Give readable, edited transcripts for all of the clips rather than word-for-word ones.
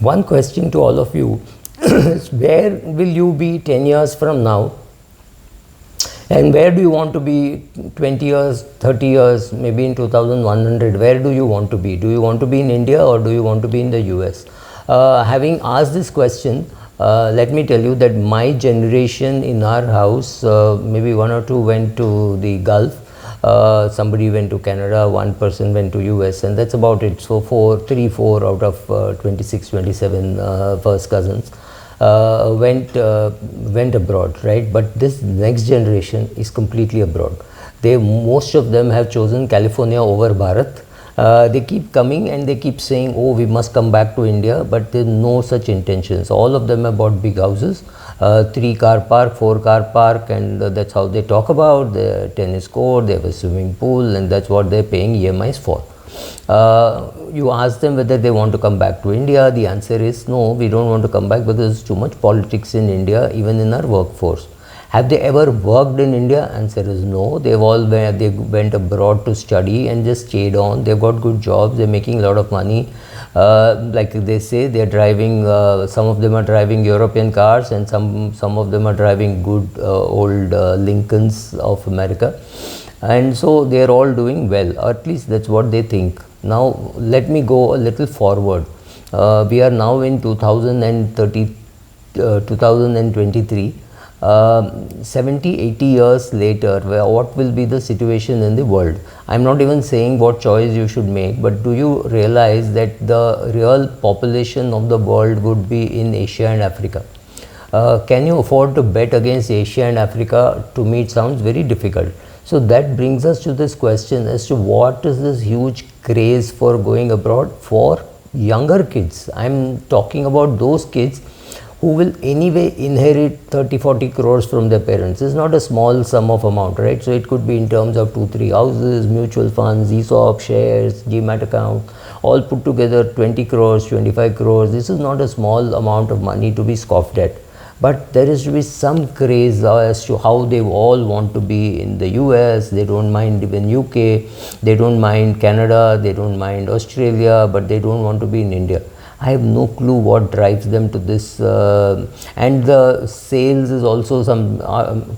One question to all of you is, where will you be 10 years from now? And where do you want to be 20 years, 30 years, maybe in 2100? Where do you want to be? Do you want to be in India or do you want to be in the US? Having asked this question, let me tell you that my generation in our house, maybe one or two went to the Gulf. Somebody went to Canada, one person went to US, and that's about it. So 4 out of 26, 27 first cousins went abroad, right? But this next generation is completely abroad. Most of them have chosen California over Bharat. They keep coming and they keep saying, oh, we must come back to India, but there's no such intentions. All of them have bought big houses, 3-car park, 4-car park, and that's how they talk about the tennis court. They have a swimming pool, and that's what they're paying EMIs for. You ask them whether they want to come back to India. The answer is no, we don't want to come back because there's too much politics in India, even in our workforce. Have they ever worked in India? Answer is no. They went abroad to study and just stayed on. They've got good jobs. They're making a lot of money. Like they say, they're driving. Some of them are driving European cars, and some of them are driving good old Lincolns of America. And so they're all doing well, or at least that's what they think. Now let me go a little forward. We are now in 2023. 70-80 years later, what will be the situation in the world? I'm not even saying what choice you should make, but do you realize that the real population of the world would be in Asia and Africa? Can you afford to bet against Asia and Africa? To me it sounds very difficult. So that brings us to this question as to what is this huge craze for going abroad for younger kids. I'm talking about those kids who will anyway inherit 30-40 crores from their parents. It's not a small sum of amount, right? So it could be in terms of 2-3 houses, mutual funds, ESOP, shares, GMAT account, all put together 20 crores, 25 crores. This is not a small amount of money to be scoffed at. But there is to be some craze as to how they all want to be in the US. They don't mind even UK, they don't mind Canada, they don't mind Australia, but they don't want to be in India. I have no clue what drives them to this, and the sales is also some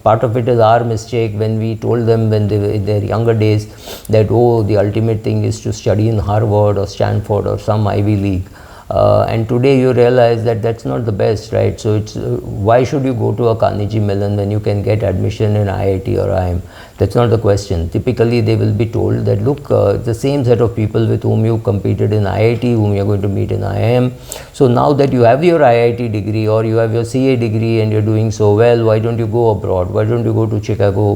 part of it is our mistake when we told them when they were in their younger days that, oh, the ultimate thing is to study in Harvard or Stanford or some Ivy League. And today you realize that that's not the best, right? So it's why should you go to a Carnegie Mellon when you can get admission in IIT or IIM? That's not the question. Typically they will be told that, look, the same set of people with whom you competed in IIT, whom you're going to meet in IIM. So now that you have your IIT degree or you have your CA degree and you're doing so well, why don't you go abroad? Why don't you go to Chicago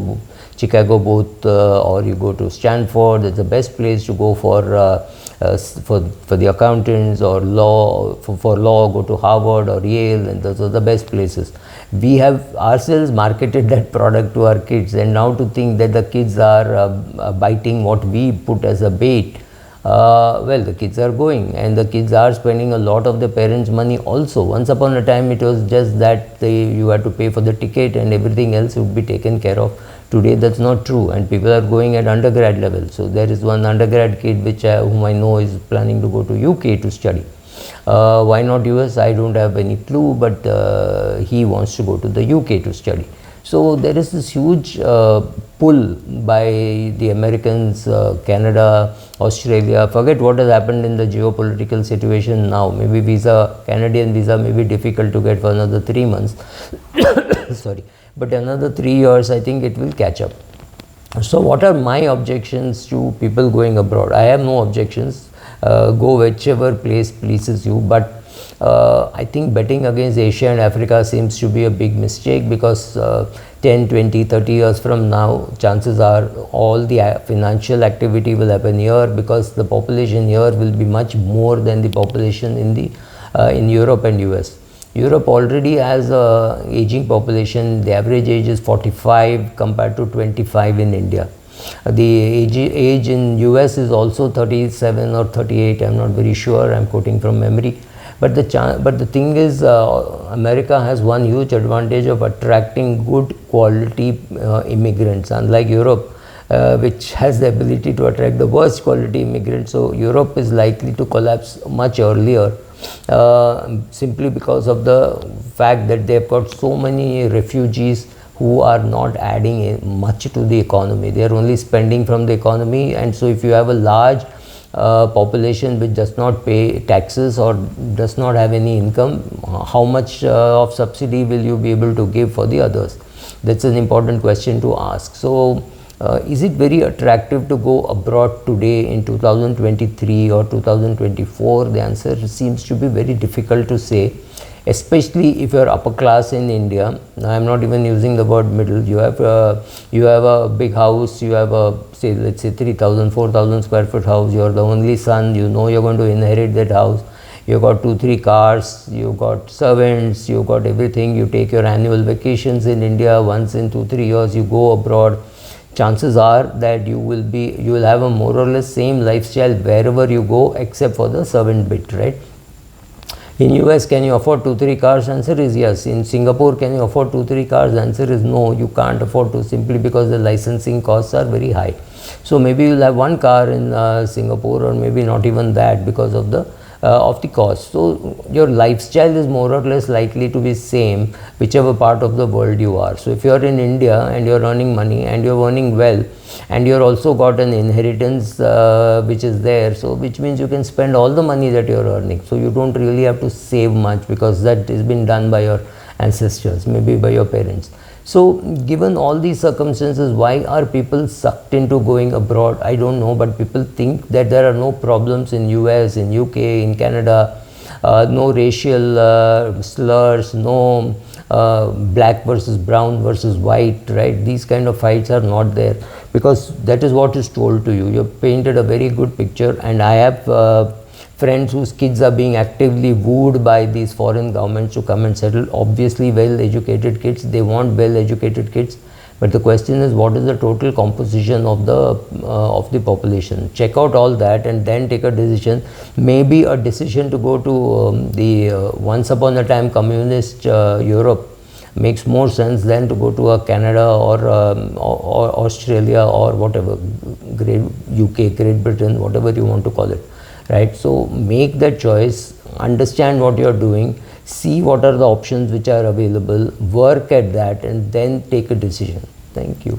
both, or you go to Stanford? That's the best place to go for the accountants, or law. For law, go to Harvard or Yale, and those are the best places. We have ourselves marketed that product to our kids, and now to think that the kids are biting what we put as a bait. Well, the kids are going, and the kids are spending a lot of their parents' money also. Once upon a time it was just that you had to pay for the ticket and everything else would be taken care of. Today that's not true, and people are going at undergrad level. So there is one undergrad kid whom I know is planning to go to UK to study. Why not US? I don't have any clue, but he wants to go to the UK to study. So there is this huge pull by the Americans, Canada, Australia. Forget what has happened in the geopolitical situation now. Maybe Canadian visa may be difficult to get for another 3 months. Sorry. But another 3 years, I think it will catch up. So what are my objections to people going abroad? I have no objections. Go whichever place pleases you. But I think betting against Asia and Africa seems to be a big mistake, because 10, 20, 30 years from now, chances are all the financial activity will happen here, because the population here will be much more than the population in Europe and US. Europe already has a aging population. The average age is 45 compared to 25 in India. The age in US is also 37 or 38. I'm not very sure. I'm quoting from memory. But the thing is, America has one huge advantage of attracting good quality immigrants, unlike Europe, which has the ability to attract the worst quality immigrants. So Europe is likely to collapse much earlier simply because of the fact that they've got so many refugees who are not adding much to the economy. They are only spending from the economy, and so if you have a large population which does not pay taxes or does not have any income, how much of subsidy will you be able to give for the others? That's an important question to ask. So is it very attractive to go abroad today in 2023 or 2024? The answer seems to be very difficult to say, especially if you are upper class in India. I am not even using the word middle. You have a big house, you have a, say, let's say 3,000, 4,000 square foot house, you are the only son, you know you're going to inherit that house, you got 2-3 cars, you got servants, you got everything, you take your annual vacations in India once in 2-3 years, you go abroad. Chances are that you will have a more or less same lifestyle wherever you go, except for the servant bit, right? In US, can you afford 2-3 cars? Answer is yes. In Singapore, can you afford 2-3 cars? Answer is no, you can't afford to, simply because the licensing costs are very high. So maybe you'll have one car in Singapore, or maybe not even that, because of the cost. So your lifestyle is more or less likely to be same whichever part of the world you are. So if you are in India and you are earning money and you are earning well, and you are also got an inheritance which is there, so which means you can spend all the money that you are earning. So you don't really have to save much, because that has been done by your ancestors, maybe by your parents. So given all these circumstances, why are people sucked into going abroad? I don't know, but people think that there are no problems in US, in UK, in Canada, no racial slurs, no black versus brown versus white, right? These kind of fights are not there, because that is what is told to you. You have painted a very good picture, and I have friends whose kids are being actively wooed by these foreign governments to come and settle. Obviously well educated kids, they want well educated kids, but the question is, what is the total composition of the population? Check out all that and then take a decision. Maybe a decision to go to the once upon a time communist Europe makes more sense than to go to a Canada or Australia or whatever, UK, Great Britain, whatever you want to call it, right? So make that choice, understand what you are doing, see what are the options which are available, work at that, and then take a decision. Thank you.